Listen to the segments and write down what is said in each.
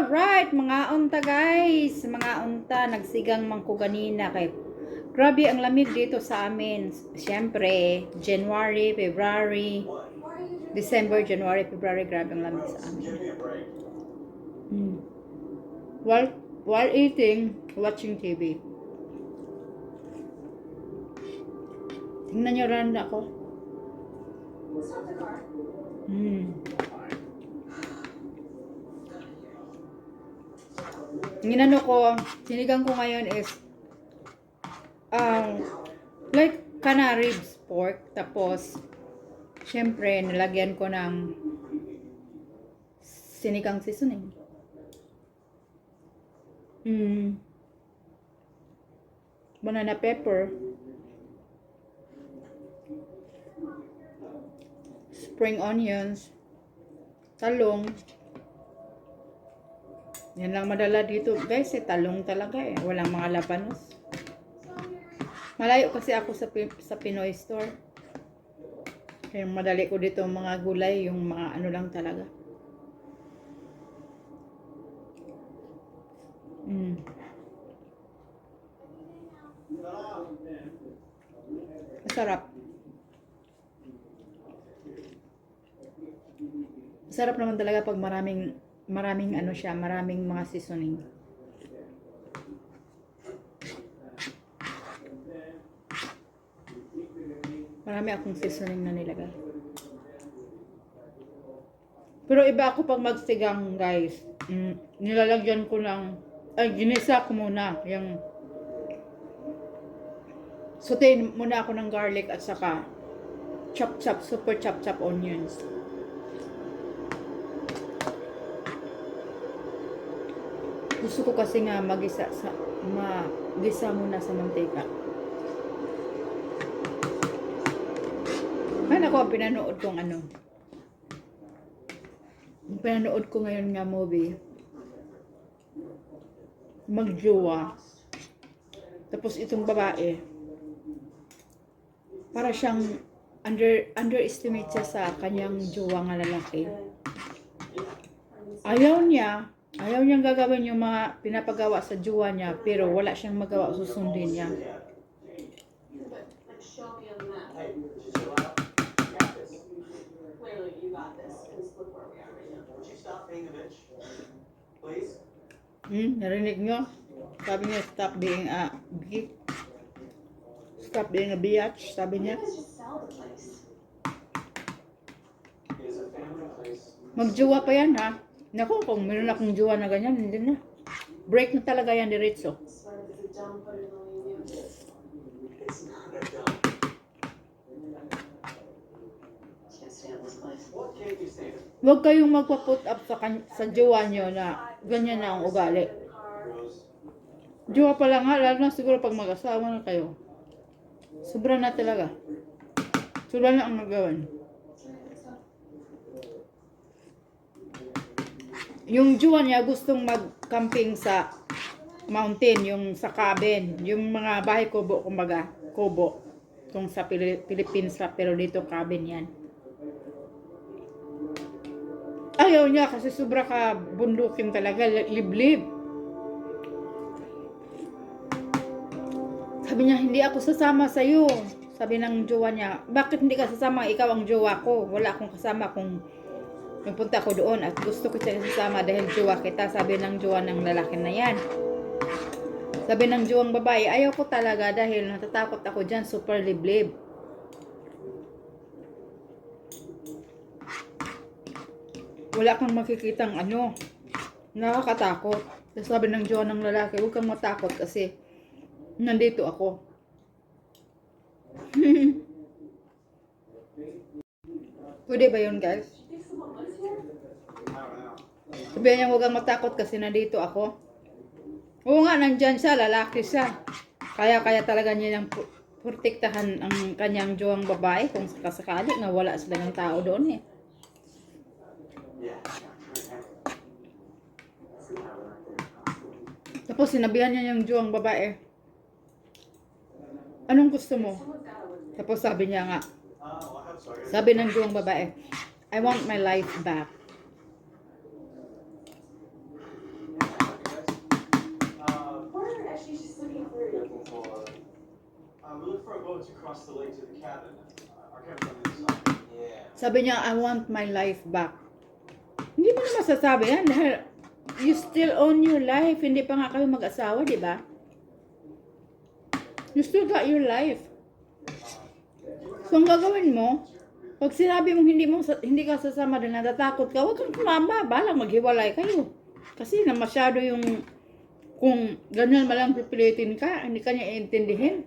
Alright, mga unta guys, mga unta, nagsigang mangko ganina kay grabe ang lamig dito sa amin. Siyempre, January, February, December, January, February, grabe ang lamig sa amin. Mm. While eating, watching TV. Tingnan nyo rin ako. Ginano ko, sinigang ko ngayon is like kana ribs pork, tapos syempre nilagyan ko ng sinigang seasoning. Banana pepper, spring onions, talong. Yan lang madala dito guys, talong talaga eh. Walang mga labanos. Malayo kasi ako sa Pinoy store. Kaya madali ko dito mga gulay, yung mga ano lang talaga. Masarap. Masarap naman talaga pag maraming ano siya, maraming mga seasoning. Marami akong seasoning na nilagay. Pero iba ako pag magsigang guys. Nilalagyan ko ng, ginisa ko muna yung sautein muna ako ng garlic at saka super chop onions. Gusto ko kasi nga magisa muna sa mantika. Ay nako, pinanood ko ngayon nga movie. Magjowa. Tapos itong babae, para siyang underestimate siya sa kanyang jowa nga lalaki. Ayaw niyang gagawin yung mga pinapagawa sa jowa niya, pero wala siyang magawa, susundin niya. Narinig nyo? Sabi niya, stop being a geek. Stop being a biatch, sabi niya. Magjowa pa yan ha. Naku, kung meron akong jowa na ganyan, hindi na. Break na talaga yan diretso. Huwag kayong magpa-put up sa jowa nyo na ganyan na ang ugali. Jowa pa lang ha, lalo na siguro pag mag-asawa na kayo. Sobra na talaga. Sobra na ang nagawan. Yung jowa niya gustong mag-camping sa mountain, yung sa cabin, yung mga bahay kubo, kumbaga, kubo. Kung sa Philippines pero dito cabin yan. Ayaw niya kasi sobra ka bundukin talaga, liblib. Sabi niya, hindi ako sasama sa iyo. Sabi ng jowa niya, bakit hindi ka sasama? Ikaw ang jowa ko. Wala akong kasama kung punta ko doon at gusto ko siya sasama dahil jowa kita. Sabi ng jowa ng lalaki na yan. Sabi ng jowang babae, ayaw ko talaga dahil natatakot ako dyan, super liblib. Wala kang makikitang nakakatakot. Sabi ng jowa ng lalaki, huwag kang matakot kasi nandito ako. Pwede ba yun guys? Sabihan niya huwag kang matakot kasi nandito ako. Oo nga, nandyan siya, lalaki siya. Kaya talaga niya niyang protektahan ang kanyang jowang babae kung sakasakali nga wala sila ng tao doon eh. Tapos sinabihan niya yung jowang babae, anong gusto mo? Tapos sabi niya nga, sabi ng jowang babae, I want my life back. we look for a boat to cross the lake to the cabin. Our cabin's on the other side. Yeah. Sabi niya, I want my life back. Hindi mo na masasabi yan dahil you still own your life. Hindi pa nga kayo mag-asawa, di ba? You still got your life. So, ang gagawin mo, pag sinabi mong hindi ka sasama dahil natatakot ka, huwag kang kumama. Balang maghiwalay kayo. Kasi na masyado yung kung ganyan malang pipilitin ka, hindi ka niya iintindihin.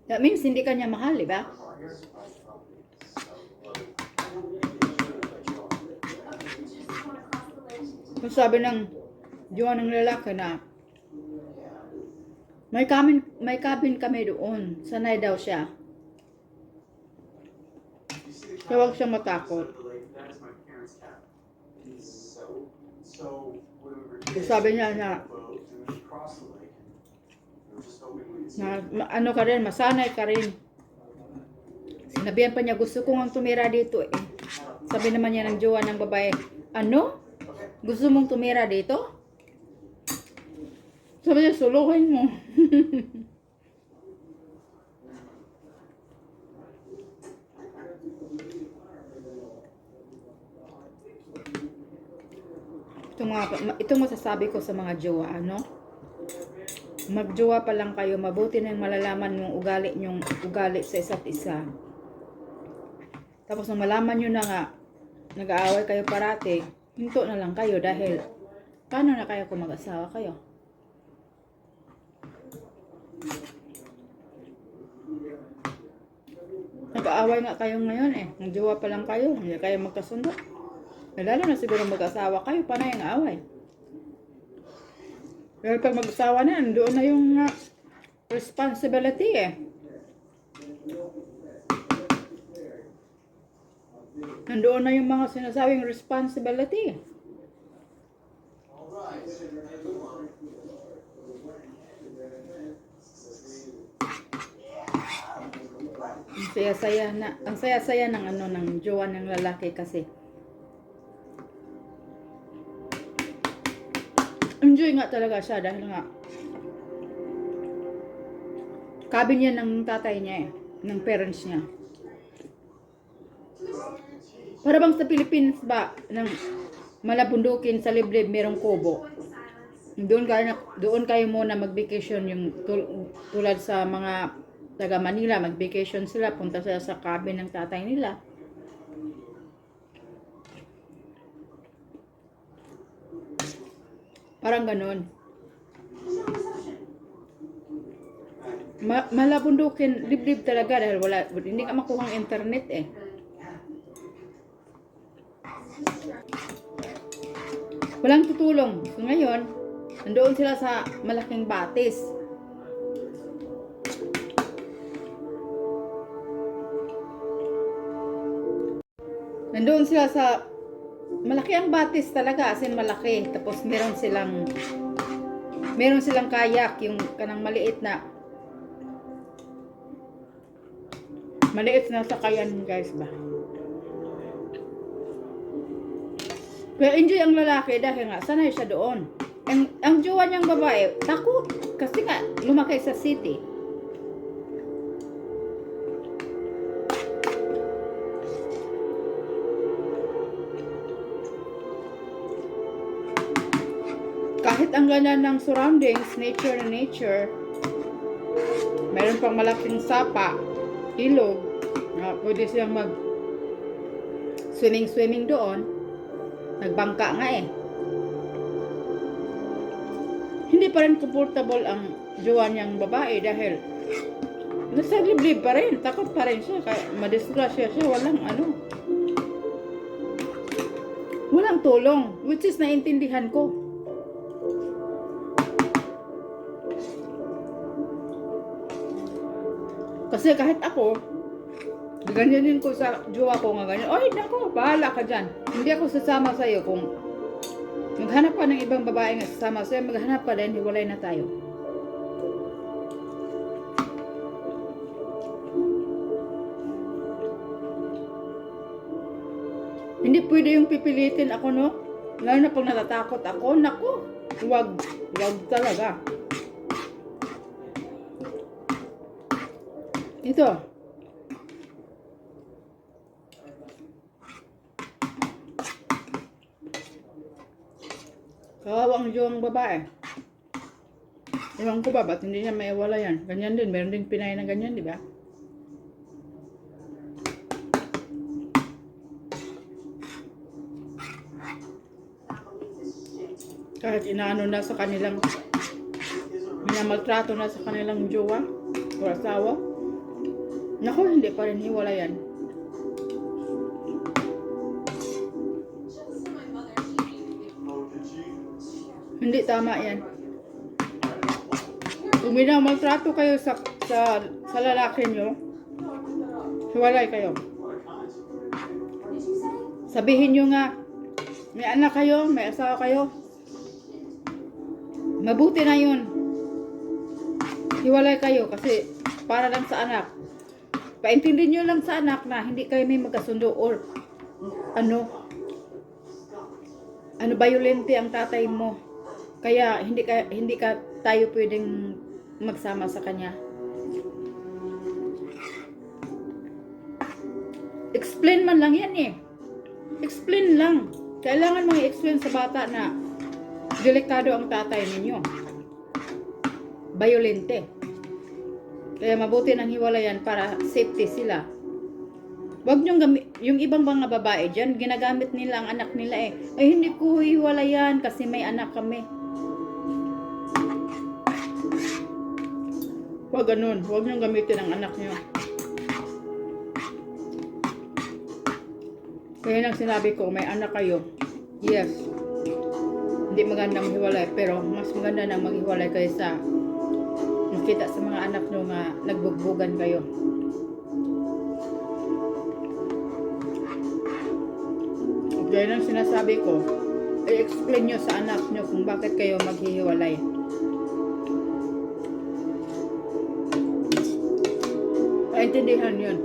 That means hindi ka niya mahal, di ba? Kung sabi ng jowa ng lalaki na may cabin kami doon. Sanay daw siya. Kaya huwag siyang matakot. Kung sabi niya na ano ka rin, masanay ka rin. Sinabihan pa niya, gusto ko nga tumira dito eh. Sabi naman niya ng jowa ng babae, ano? Gusto mong tumira dito? Sabi niya, suluhin mo. Ito masasabi ko sa mga jowa, ano? Magjowa pa lang kayo, mabuti nang malalaman yung ugali sa isa't isa. Tapos nung malaman nyo na nga, nag-aaway kayo parati, hinto na lang kayo dahil paano na kayo kung mag-asawa kayo? Nag-aaway nga kayo ngayon eh. Nagjowa pa lang kayo, hindi kayo magkasundo. Lalo na siguro mag-asawa kayo, panay ang away. Pero pag mag-asawa na, doon na yung responsibility eh. Nandoon na yung mga sinasabing responsibility. Ang saya-saya ng ng jowa ng lalaki kasi enjoy nga talaga siya dahil nga cabin yan ng tatay niya eh, ng parents niya. Para bang sa Philippines ba, ng malabundukin sa liblib merong kubo. Doon kayo muna mag-vacation yung tulad sa mga taga Manila, mag-vacation sila, punta sila sa cabin ng tatay nila. Parang ganun. Malabundukin, liblib talaga dahil hindi ka makuha ang internet eh. Walang tutulong. So ngayon, nandoon sila sa malaking batis. Nandoon sila sa malaki ang batis talaga, as in malaki. Tapos meron silang kayak, yung kanang maliit na sakayan guys ba. Pero enjoy ang lalaki dahil nga sanay siya doon. Ang jowa niyang babae, takot. Kasi nga, lumaki sa city. Kahit ang ganda ng surroundings, nature na nature, meron pang malaking sapa, ilog, na pwede silang mag swimming doon. Nagbangka nga eh. Hindi pa rin comfortable ang jowa niyang babae dahil nasa liblib pa rin, takot pa rin siya, kaya madisgrasya siya, walang tulong, which is naintindihan ko. Kasi kahit ako, ganyanin ko sa jowa ko nga ganyan. Oy, nako, bahala ka dyan. Hindi ako sasama sa'yo. Kung maghanap ka ng ibang babae nga sasama sa'yo, maghanap ka din, hiwalay na tayo. Hindi pwede yung pipilitin ako, no? Lalo na pag natatakot ako, nako, wag talaga. Ito. Kawawa ang jowa babae. Ewan ko ba, ba't hindi niya maiwala yan? Ganyan din, meron din Pinay na ganyan, di ba? Kahit inaano na sa kanilang, minamaltrato na sa kanilang jowa o asawa. Naku, hindi pa rin hiwala yan. Oh, did she? Hindi tama yan. Kung minamaltrato kayo sa lalaki nyo, hiwalay kayo. What a kind. Sabihin nyo nga, may anak kayo, may asawa kayo. Mabuti na yun. Hiwalay kayo kasi para lang sa anak. Paintindi nyo lang sa anak na hindi kayo may magkasundo or ano violente ang tatay mo. Kaya hindi ka tayo pwedeng magsama sa kanya. Explain man lang yan eh. Explain lang. Kailangan mong i-explain sa bata na delikado ang tatay ninyo. Violente. Kaya mabuti nang hiwalayan para safety sila. Wag niyong yung ibang mga babae dyan, ginagamit nila ang anak nila eh. Ay hindi ko hiwalayan kasi may anak kami. Wag ganun. Wag niyong gamitin ang anak niyo. Kaya nang sinabi ko, may anak kayo. Yes. Hindi magandang hiwalay, pero mas maganda na maghiwalay kayo sa makita sa mga anak nyo nga nagbugbugan kayo. Kaya nang sinasabi ko, i-explain nyo sa anak nyo kung bakit kayo maghihiwalay. Paintindihan yun.